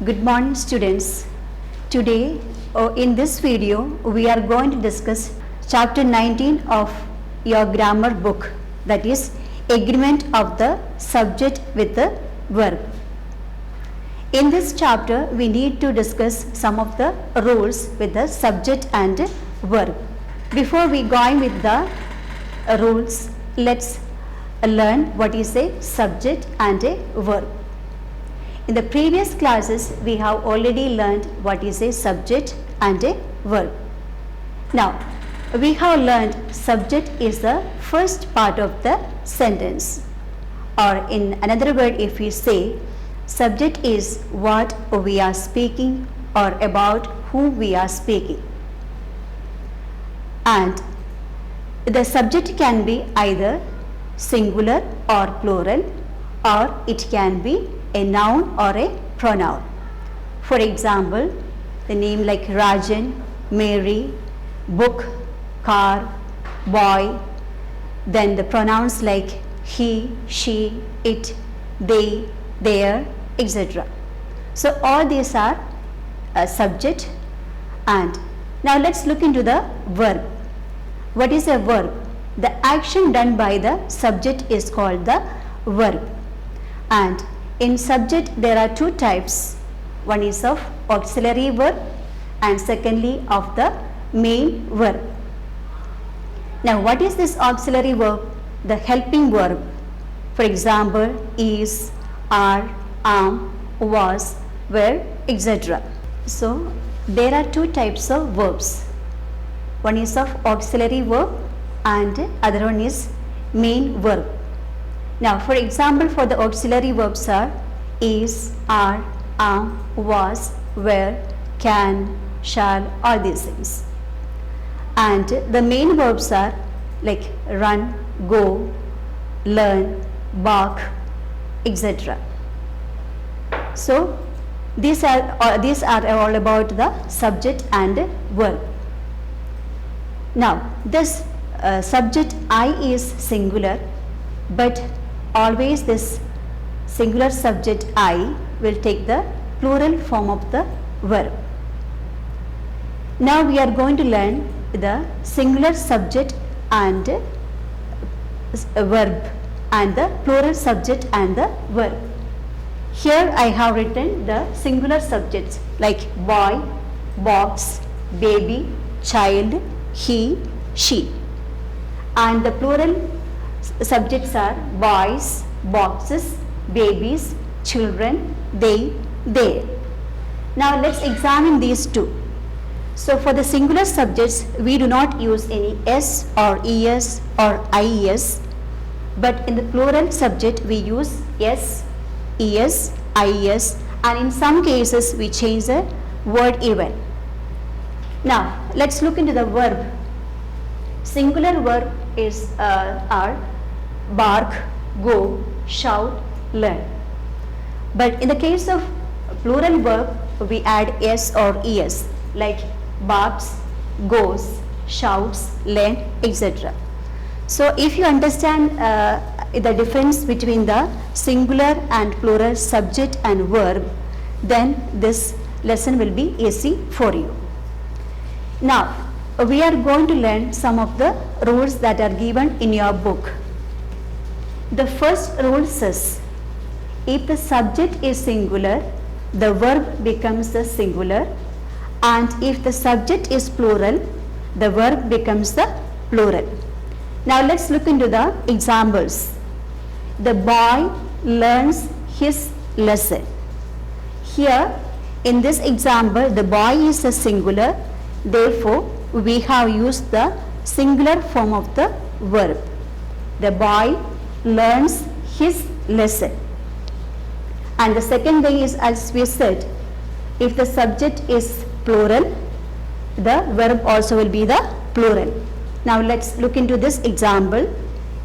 Good morning students. Today in this video we are going to discuss chapter 19 of your grammar book, that is agreement of the subject with the verb. In this chapter we need to discuss some of the rules with the subject and verb. Before we go on with the rules, let's learn what is a subject and a verb. In the previous classes, we have already learned what is a subject and a verb. Now, we have learned subject is the first part of the sentence, or in another word, if we say subject is what we are speaking or about who we are speaking. And the subject can be either singular or plural, or it can be a noun or a pronoun. For example, the name like Rajan, Mary, book, car, boy, then the pronouns like he, she, it, they, their, etc. So all these are a subject. And now let's look into the verb. What is a verb? The action done by the subject is called the verb. And in subject there are two types. One is of auxiliary verb and secondly of the main verb. Now what is this auxiliary verb? The helping verb. For example, is, are, am, was, were, etc. So there are two types of verbs. One is of auxiliary verb and other one is main verb. Now for example, for the auxiliary verbs are is, are, am, was, were, can, shall, all these things. And the main verbs are like run, go, learn, bark, etc. So these are all about the subject and verb. Now this subject I is singular, but always this singular subject I will take the plural form of the verb. Now we are going to learn the singular subject and verb and the plural subject and the verb. Here I have written the singular subjects like boy, box, baby, child, he, she. And the plural subjects are boys, boxes, babies, children, they, their. Now let's examine these two. So for the singular subjects, we do not use any s or es or ies, but in the plural subject we use s, es, ies, and in some cases we change the word even. Now let's look into the verb. Singular verb is are bark, go, shout, learn. But in the case of plural verb, we add s or es, like barks, goes, shouts, learn, etc. So if you understand the difference between the singular and plural subject and verb, then this lesson will be easy for you. Now we are going to learn some of the rules that are given in your book. The first rule says, if the subject is singular, the verb becomes the singular, and if the subject is plural, the verb becomes the plural. Now let's look into the examples. The boy learns his lesson. Here in this example, the boy is a singular, therefore we have used the singular form of the verb. The boy learns his lesson. And the second thing is, as we said, if the subject is plural, the verb also will be the plural. Now let's look into this example.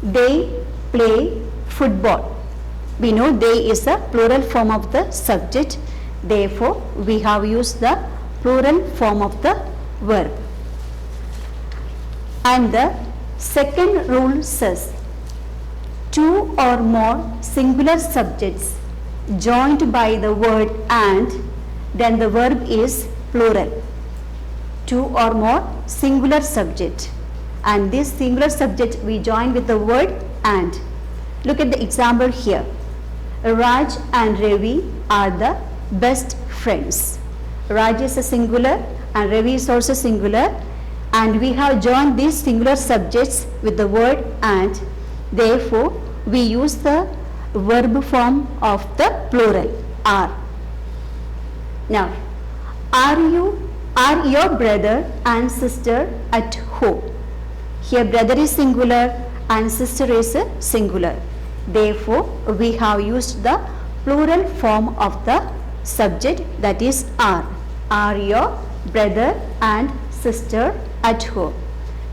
They play football. We know they is the plural form of the subject, therefore we have used the plural form of the verb. And the second rule says, two or more singular subjects joined by the word and then the verb is plural. Two or more singular subject, and this singular subject we join with the word and. Look at the example here. Raj and Ravi are the best friends. Raj is a singular and Ravi is also singular, and we have joined these singular subjects with the word and. Therefore, we use the verb form of the plural are. Now, are your brother and sister at home? Here brother is singular and sister is singular. Therefore, we have used the plural form of the subject, that is are. Are your brother and sister at home?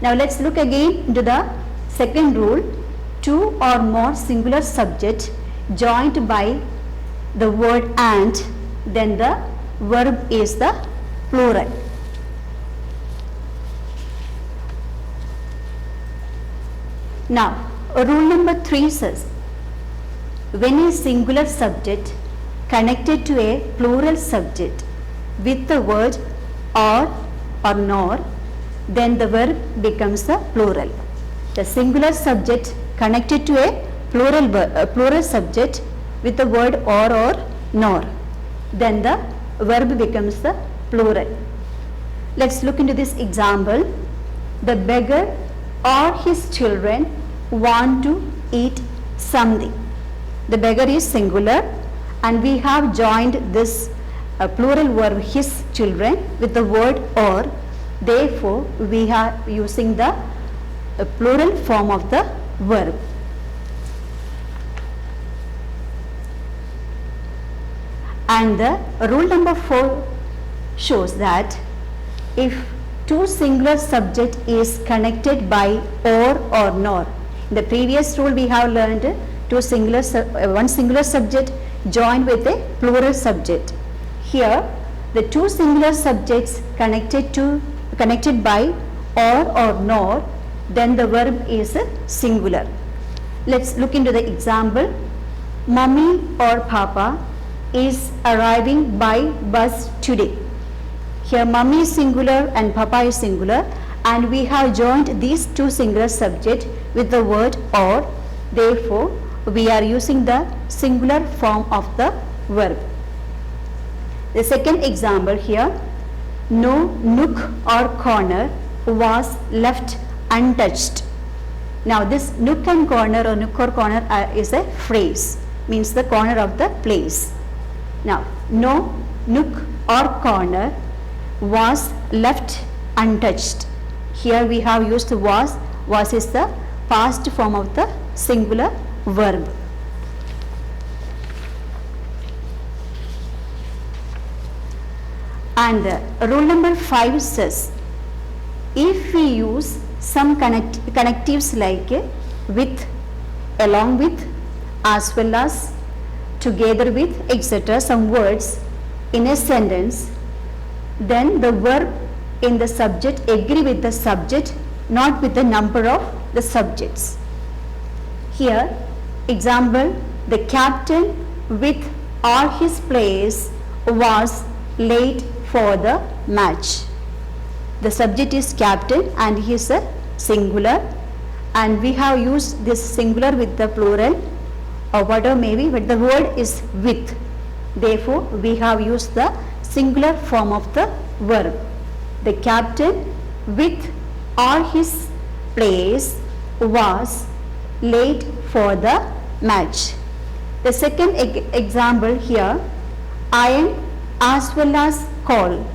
Now let's look again into the second rule. Two or more singular subject joined by the word and, then the verb is the plural. Now, rule number 3 says, when a singular subject connected to a plural subject with the word or nor, then the verb becomes the plural. The singular subject connected to a plural subject with the word or nor, then the verb becomes the plural. Let's look into this example. The beggar or his children want to eat something. The beggar is singular and we have joined this plural verb his children with the word or. Therefore, we are using the plural form of the verb. And the rule number 4 shows that if two singular subject is connected by or nor. In the previous rule we have learned one singular subject joined with a plural subject. Here the two singular subjects connected by or nor, then the verb is singular. Let's look into the example. Mummy or Papa is arriving by bus today. Here mummy is singular and Papa is singular, and we have joined these two singular subjects with the word or. Therefore, we are using the singular form of the verb. The second example here, no nook or corner was left untouched. Now this nook and corner or nook or corner is a phrase, means the corner of the place. Now, no nook or corner was left untouched. Here we have used was. Was is the past form of the singular verb. And rule number 5 says, if we use some connectives like with, along with, as well as, together with, etc., some words in a sentence, then the verb in the subject agree with the subject, not with the number of the subjects. Here, example, the captain with all his players was late for the match. The subject is captain and he is a singular, and we have used this singular with the plural or whatever may be, but the word is with. Therefore, we have used the singular form of the verb. The captain with all his players was late for the match. The second example here, iron as well as coal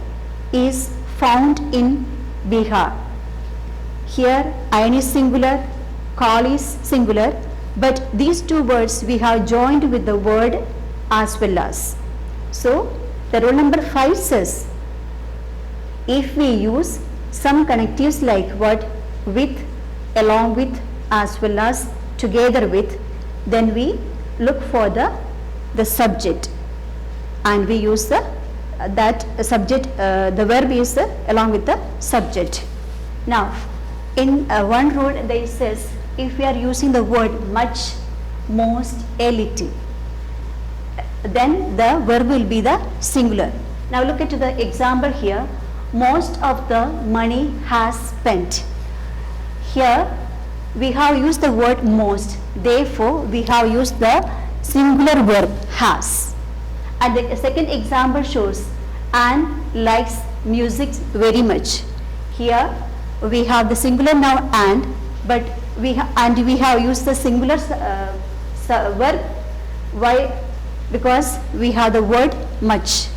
is found in Bihar. Here iron is singular, coal is singular, but these two words we have joined with the word as well as. So the rule number 5 says, if we use some connectives like what, with, along with, as well as, together with, then we look for the subject and we use the verb is along with the subject. Now in one rule there says, if we are using the word much, most, a little, then the verb will be the singular. Now look at the example here. Most of the money has spent. Here we have used the word most. Therefore, we have used the singular verb has. And the second example shows Anne likes music very much. Here we have the singular noun and, but we have used the singular verb. Why? Because we have the word much.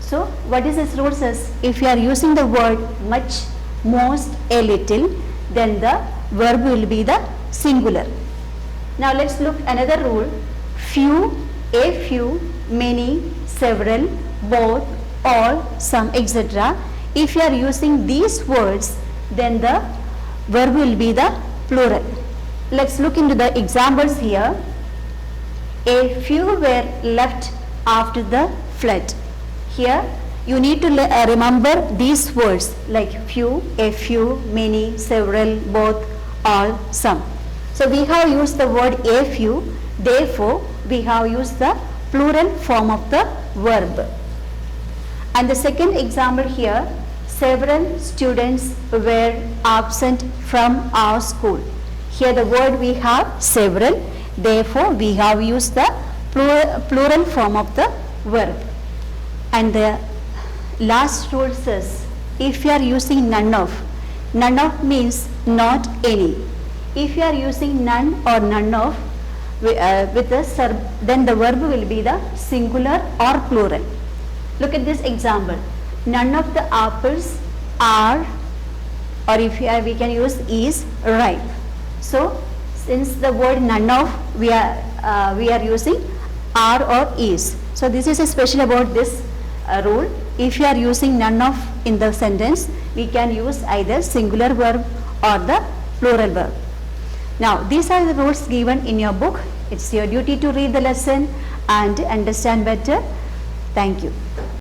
So what is this rule says? If you are using the word much, most, a little, then the verb will be the singular. Now let's look another rule. Few, a few, many, several, both, all, some, etc. If you are using these words, then the verb will be the plural. Let's look into the examples here. A few were left after the flood. Here you need to remember these words like few, a few, many, several, both, all, some. So we have used the word a few, therefore we have used the plural form of the verb. And the second example here, several students were absent from our school. Here the word we have several, therefore we have used the plural form of the verb. And the last rule says, if you are using none of means not any. If you are using none or none of with the then the verb will be the singular or plural. Look at this example. None of the apples are, or if we can use is, ripe. So since the word none of we are using are or is. So this is special about this rule. If you are using none of in the sentence, we can use either singular verb or the plural verb. Now these are the rules given in your book. It's your duty to read the lesson and understand better. Thank you.